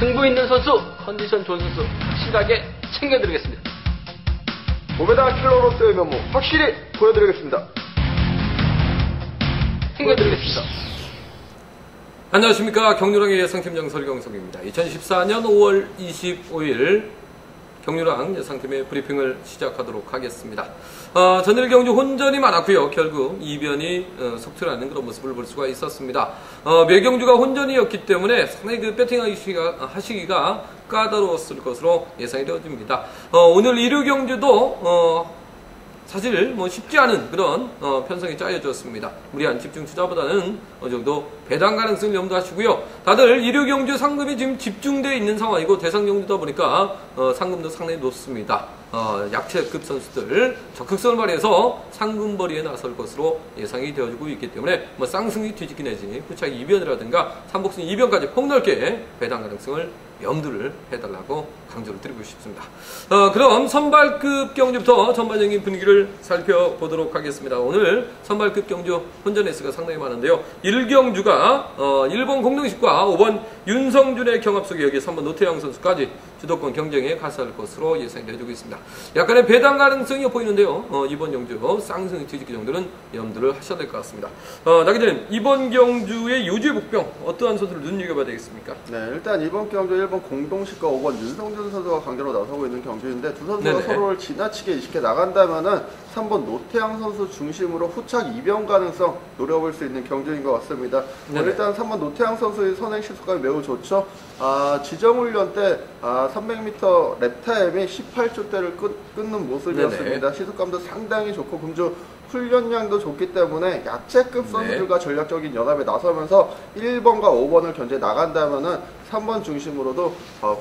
승부 있는 선수, 컨디션 좋은 선수 확실하게 챙겨드리겠습니다. 몸에다 킬러로서의 면모 확실히 보여드리겠습니다. 챙겨드리겠습니다. 안녕하십니까. 경유랑의 예상팀장 설경석입니다. 2014년 5월 25일 경유랑 예상팀의 브리핑을 시작하도록 하겠습니다. 전일 경주 혼전이 많았고요. 결국 이변이 속출하는 그런 모습을 볼 수가 있었습니다. 매경주가 혼전이었기 때문에 상당히 그 배팅하시기가 까다로웠을 것으로 예상이 되어집니다. 오늘 일요 경주도 사실 뭐 쉽지 않은 그런 편성이 짜여졌습니다. 무리한 집중 투자보다는 어느 정도 배당 가능성을 염두하시고요. 다들 일요 경주 상금이 지금 집중되어 있는 상황이고 대상 경주다 보니까 상금도 상당히 높습니다. 약체급 선수들 적극성을 발휘해서 상금벌이에 나설 것으로 예상이 되어지고 있기 때문에 뭐 쌍승이 뒤집기 내지 후차기 이변이라든가 삼복승 이변까지 폭넓게 배당 가능성을 염두를 해달라고 강조를 드리고 싶습니다. 그럼 선발급 경주부터 전반적인 분위기를 살펴보도록 하겠습니다. 오늘 선발급 경주 혼전 레이스가 상당히 많은데요. 1경주가 1번 공동식과 5번 윤성준의 경합 속에 여기 3번 노태양 선수까지 주도권 경쟁에 가세할 것으로 예상이 되어지고 있습니다. 약간의 배당 가능성이 보이는데요. 이번 경주 쌍승 뒤집기 정도는 염두를 하셔야 될 것 같습니다. 나기자님, 이번 경주의 요주의 복병 어떠한 선수를 눈여겨봐야 되겠습니까? 네, 일단 이번 경주 1번 공동식과 5번 윤성준 선수가 강제로 나서고 있는 경주인데 두 선수가 네네. 서로를 지나치게 이식해 나간다면은 3번 노태양 선수 중심으로 후착 이변 가능성 노려볼 수 있는 경주인 것 같습니다. 일단 3번 노태양 선수의 선행 시속감이 매우 좋죠. 지정훈련 때 300m 랩타임이 18초대를 끊는 모습이었습니다. 시속감도 상당히 좋고 금주 훈련량도 좋기 때문에 야채급 선수들과 전략적인 연합에 나서면서 1번과 5번을 견제 나간다면은 3번 중심으로도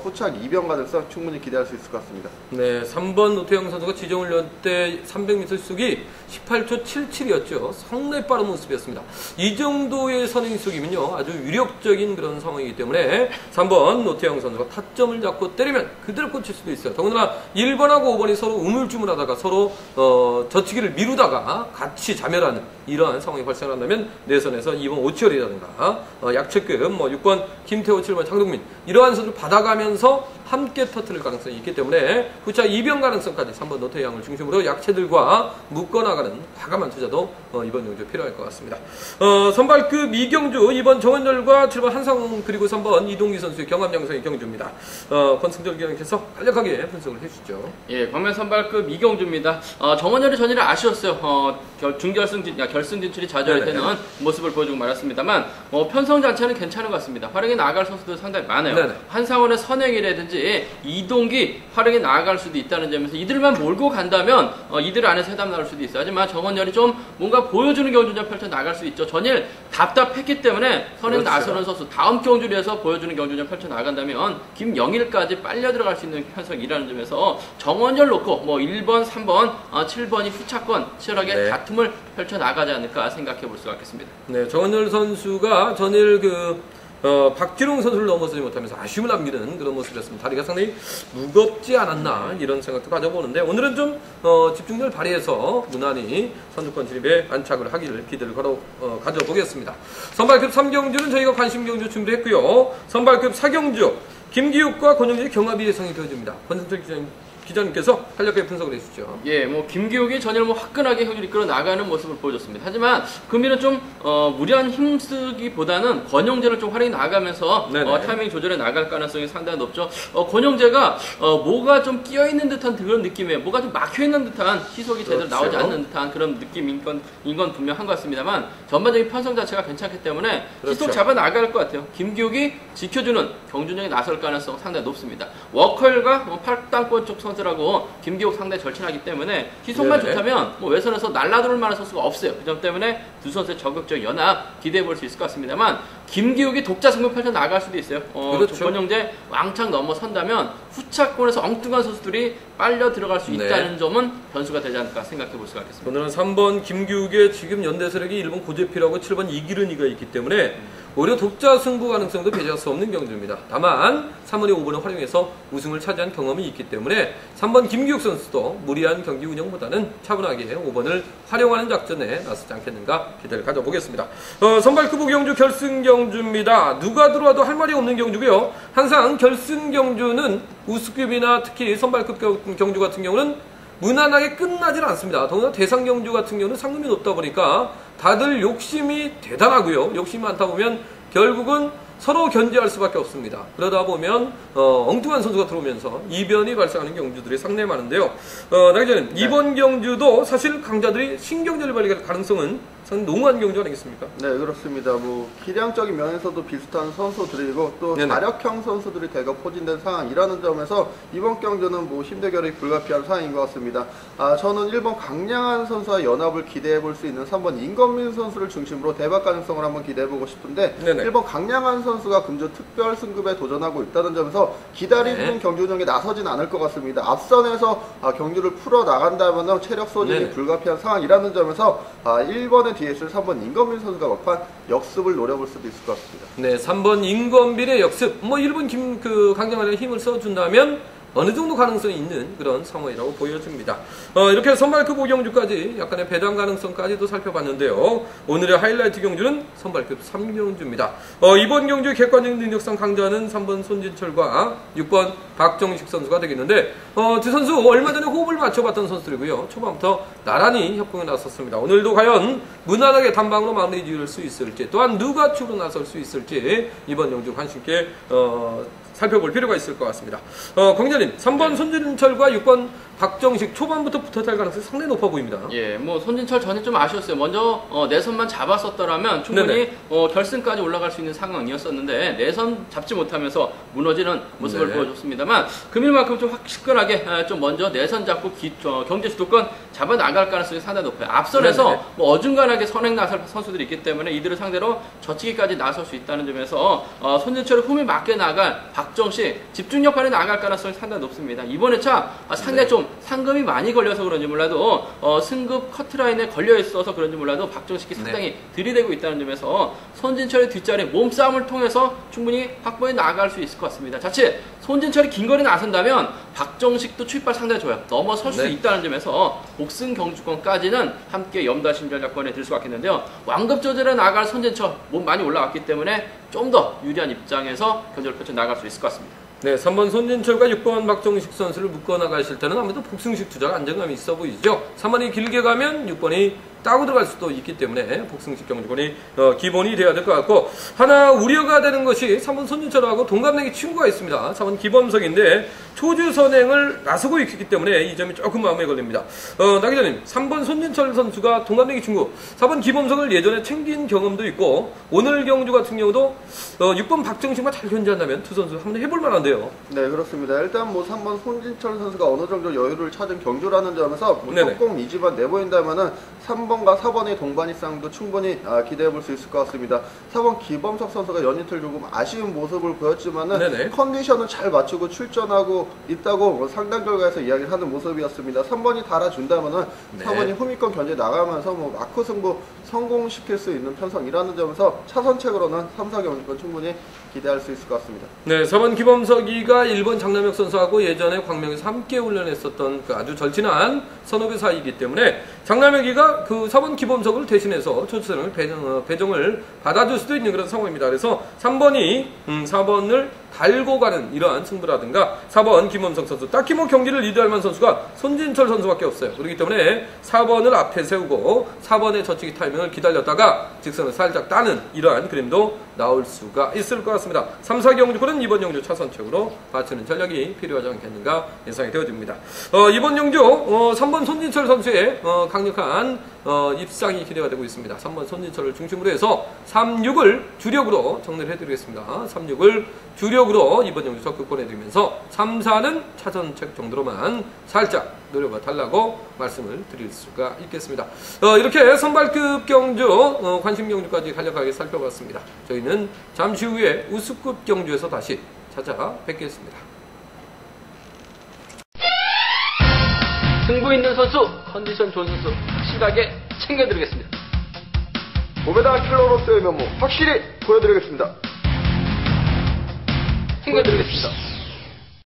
후착 이변 가능성 충분히 기대할 수 있을 것 같습니다. 네, 3번 노태영 선수가 지정훈련 때 300m 시속이 18초 77이었죠. 상당히 빠른 모습이었습니다. 이 정도의 선행 시속이면요, 아주 위력적인 그런 상황이기 때문에 3번 노태영 선수가 타점을 잡고 때리면 그대로 꽂힐 수도 있어요. 더군다나 1번하고 5번이 서로 우물쭈물하다가 서로 젖히기를 미루다가 같이 자멸하는 이러한 상황이 발생한다면 내선에서 2번 오치열이라든가 약체급 6번 김태호, 7번 장동민 이러한 선수를 받아가면서 함께 터뜨릴 가능성이 있기 때문에 후차 이변 가능성까지 3번 노태양을 중심으로 약체들과 묶어나가는 과감한 투자도 이번 경주 필요할 것 같습니다. 선발급 이경주 이번 정원열과 7번 한상훈 그리고 3번 이동기 선수의 경합 양상의 경주입니다. 권승철 기자님께서 간략하게 분석을 해주시죠. 예, 광면 선발급 이경주입니다. 정원열이 전일에 아쉬웠어요. 결승 진출이 좌절되는 모습을 보여주고 말았습니다만 편성 자체는 괜찮은 것 같습니다. 활용해 나아갈 선수도 상당히 많아요. 네네. 한상원의 선행이라든지 이동기 활용해 나아갈 수도 있다는 점에서 이들만 몰고 간다면 이들 안에서 해답 나올 수도 있어요. 하지만 정원열이 좀 뭔가 보여주는 경주전 펼쳐 나갈 수 있죠. 전일 답답했기 때문에 선행 나서는 선수 다음 경주에서 보여주는 경주전 펼쳐 나간다면 김영일까지 빨려 들어갈 수 있는 편성이라는 점에서 정원열 놓고 1번, 3번, 7번이 후차권 치열하게 다툼을 펼쳐 나가지 않을까 생각해 볼 수가 있겠습니다. 네, 정원열 선수가 전일 박지롱 선수를 넘어서지 못하면서 아쉬움을 남기는 그런 모습이었습니다. 다리가 상당히 무겁지 않았나 이런 생각도 가져보는데 오늘은 좀 집중력을 발휘해서 무난히 선두권 진입에 안착을 하기를 기대를 가져보겠습니다. 선발급 3경주는 저희가 관심 경주 준비했고요. 선발급 4경주 김기욱과 권영재의 경합이 예상이 되어집니다. 권승철 기자님께서 간략하게 분석을 해주시죠. 예, 김기욱이 전일 화끈하게 경기를 이끌어 나가는 모습을 보여줬습니다. 하지만 금일은 좀 무리한 힘쓰기보다는 권영재를 좀 활용해 나가면서 타이밍 조절해 나갈 가능성이 상당히 높죠. 권영재가 뭐가 좀 끼어 있는 듯한 그런 느낌이에요. 뭐가 좀 막혀 있는 듯한 시속이 제대로 나오지 않는 듯한 그런 느낌인 건 분명한 것 같습니다만 전반적인 편성 자체가 괜찮기 때문에 시속 잡아 나갈 것 같아요. 김기욱이 지켜주는 경주전에 나설 가능성 상당히 높습니다. 워커일과 8단권 쪽 선수라고 김기욱 상당히 절친하기 때문에 시속만 좋다면 외선에서 날라들을 만한 선수가 없어요. 그 점 때문에 두 선수의 적극적 연합 기대해 볼 수 있을 것 같습니다만 김기욱이 독자 승부 펼쳐 나갈 수도 있어요. 권영재 왕창 넘어선다면 후차권에서 엉뚱한 선수들이 빨려 들어갈 수 있다는 점은 변수가 되지 않을까 생각해 볼 수가 있겠습니다. 오늘은 3번 김기욱의 지금 연대 세력이 1번 고재필하고 7번 이기른이가 있기 때문에 오히려 독자 승부 가능성도 배제할 수 없는 경주입니다. 다만 3번이 5번을 활용해서 우승을 차지한 경험이 있기 때문에 3번 김기욱 선수도 무리한 경기 운영보다는 차분하게 5번을 활용하는 작전에 나서지 않겠는가 기대를 가져보겠습니다. 선발급부 경주 결승 경주입니다. 누가 들어와도 할 말이 없는 경주고요. 항상 결승 경주는 우수급이나 특히 선발급 경주 같은 경우는 무난하게 끝나질 않습니다. 더구나 대상 경주 같은 경우는 상금이 높다 보니까 다들 욕심이 대단하고요. 욕심이 많다 보면 결국은 서로 견제할 수밖에 없습니다. 그러다 보면 엉뚱한 선수가 들어오면서 이변이 발생하는 경주들이 상당히 많은데요. 나기전에 이번 경주도 사실 강자들이 신경전을 벌일 가능성은 상당히 농후한 경주 아니겠습니까? 네, 그렇습니다. 뭐 기량적인 면에서도 비슷한 선수들이고 또 네네. 자력형 선수들이 대거 포진된 상황이라는 점에서 이번 경주는 뭐 힘대결이 불가피한 상황인 것 같습니다. 저는 1번 강량한 선수와 연합을 기대해 볼 수 있는 3번 임건민 선수를 중심으로 대박 가능성을 한번 기대해 보고 싶은데 네네. 1번 강량한 선수가 금주 특별 승급에 도전하고 있다는 점에서 기다리는 네. 경주 운영에 나서진 않을 것 같습니다. 앞선에서 경주를 풀어 나간다면 체력 소진이 네네. 불가피한 상황이라는 점에서 1번의 뒤에 있을 3번 임건민 선수가 막판 역습을 노려볼 수도 있을 것 같습니다. 네, 3번 임건빈의 역습. 뭐 1번 강정환의 힘을 써준다면 어느 정도 가능성이 있는 그런 상황이라고 보여집니다. 이렇게 선발급 5경주까지 약간의 배당 가능성까지도 살펴봤는데요. 오늘의 하이라이트 경주는 선발급 3경주입니다. 이번 경주의 객관적인 능력상 강자는 3번 손진철과 6번 박정식 선수가 되겠는데 두 선수 얼마 전에 호흡을 맞춰봤던 선수들이고요. 초반부터 나란히 협공에 나섰습니다. 오늘도 과연 무난하게 단방으로 마무리 지을 수 있을지 또한 누가 추로 나설 수 있을지 이번 경주 관심 있게 살펴볼 필요가 있을 것 같습니다. 광자님, 3번 손진철과 6번 박정식 초반부터 붙어갈 가능성이 상당히 높아 보입니다. 예, 뭐 손진철 전에 좀 아쉬웠어요. 먼저 내선만 잡았었더라면 충분히 결승까지 올라갈 수 있는 상황이었었는데 내선 잡지 못하면서 무너지는 모습을 네. 보여줬습니다만 금일만큼 좀 화끈하게 좀 먼저 내선 잡고 경제 주도권 잡아 나갈 가능성이 상당히 높아요. 앞선에서 네네. 뭐 어중간하게 선행 나설 선수들이 있기 때문에 이들을 상대로 젖히기까지 나설 수 있다는 점에서 손진철의 흠에 맞게 나갈 박정식 집중력판에 나갈 가능성이 상당히 높습니다. 이번 회차 상당히 좀 상금이 많이 걸려서 그런지 몰라도 승급 커트라인에 걸려 있어서 그런지 몰라도 박정식이 상당히 들이대고 있다는 점에서 손진철의 뒷자리 몸싸움을 통해서 충분히 확보해 나갈 수 있을 것 같습니다. 자칫 손진철이 긴 거리 나선다면 박정식도 출발 상당히 좋아요. 넘어설 수 있다는 점에서 복승 경주권까지는 함께 염다신전 작권에 들 수가 있겠는데요. 완급 조절에 나갈 손진철 몸 많이 올라왔기 때문에 좀 더 유리한 입장에서 견제를 펼쳐 나갈 수 있을 것 같습니다. 네, 3번 손진철과 6번 박정식 선수를 묶어나가실 때는 아무래도 복승식 투자가 안정감이 있어 보이죠. 3번이 길게 가면 6번이 따고 들어갈 수도 있기 때문에 복승식 경주권이 기본이 돼야 될 것 같고, 하나 우려가 되는 것이 3번 손진철하고 동갑내기 친구가 있습니다. 3번 기범석인데 초주 선행을 나서고 있기 때문에 이 점이 조금 마음에 걸립니다. 나기자님, 3번 손진철 선수가 동갑내기 친구 4번 기범석을 예전에 챙긴 경험도 있고 오늘 경주 같은 경우도 6번 박정식만 잘 견제한다면 두 선수 한번 해볼 만한데요. 네, 그렇습니다. 일단 뭐 3번 손진철 선수가 어느 정도 여유를 찾은 경주라는 점에서 뭐 네네. 조금 이지만 내보인다면은 3번과 4번의 동반 이상도 충분히 기대해 볼 수 있을 것 같습니다. 4번 기범석 선수가 연이틀 조금 아쉬운 모습을 보였지만은 네네. 컨디션은 잘 맞추고 출전하고 있다고 뭐 상당 결과에서 이야기를 하는 모습이었습니다. 3번이 달아준다면은 네. 4번이 후미권 견제 나가면서 뭐 마크 승부 성공시킬 수 있는 편성이라는 점에서 차선책으로는 3, 4경주권 충분히 기대할 수 있을 것 같습니다. 네, 4번 기범석이가 1번 장남혁 선수하고 예전에 광명에서 함께 훈련했었던 그 아주 절친한 선후배 사이이기 때문에 장남혁이가 그 4번 기범석을 대신해서 초주선을 배정을 받아줄 수도 있는 그런 상황입니다. 그래서 3번이 4번을 달고 가는 이러한 승부라든가 4번 김범석 선수, 딱히 뭐 경기를 리드할 만한 선수가 손진철 선수밖에 없어요. 그렇기 때문에 4번을 앞에 세우고 4번의 젖히기 타이밍을 기다렸다가 직선을 살짝 따는 이러한 그림도 나올 수가 있을 것 같습니다. 3, 4경주권은 이번 경주 차선책으로 맞추는 전략이 필요하지 않겠는가 예상이 되어집니다. 이번 경주 3번 손진철 선수의 강력한 입상이 기대가 되고 있습니다. 3번 손진철을 중심으로 해서 3, 6을 주력으로 정리를 해드리겠습니다. 3, 6을 주력으로 이번 경주 적극 보내드리면서 3, 4는 차선책 정도로만 살짝 노려봐 달라고 말씀을 드릴 수가 있겠습니다. 이렇게 선발급 경주, 관심 경주까지 간략하게 살펴봤습니다. 저희는 잠시 후에 우수급 경주에서 다시 찾아뵙겠습니다. 승부 있는 선수, 컨디션 좋은 선수 확실하게 챙겨드리겠습니다. 오메다 킬러로서의 면모 확실히 보여드리겠습니다. 챙겨드리겠습니다.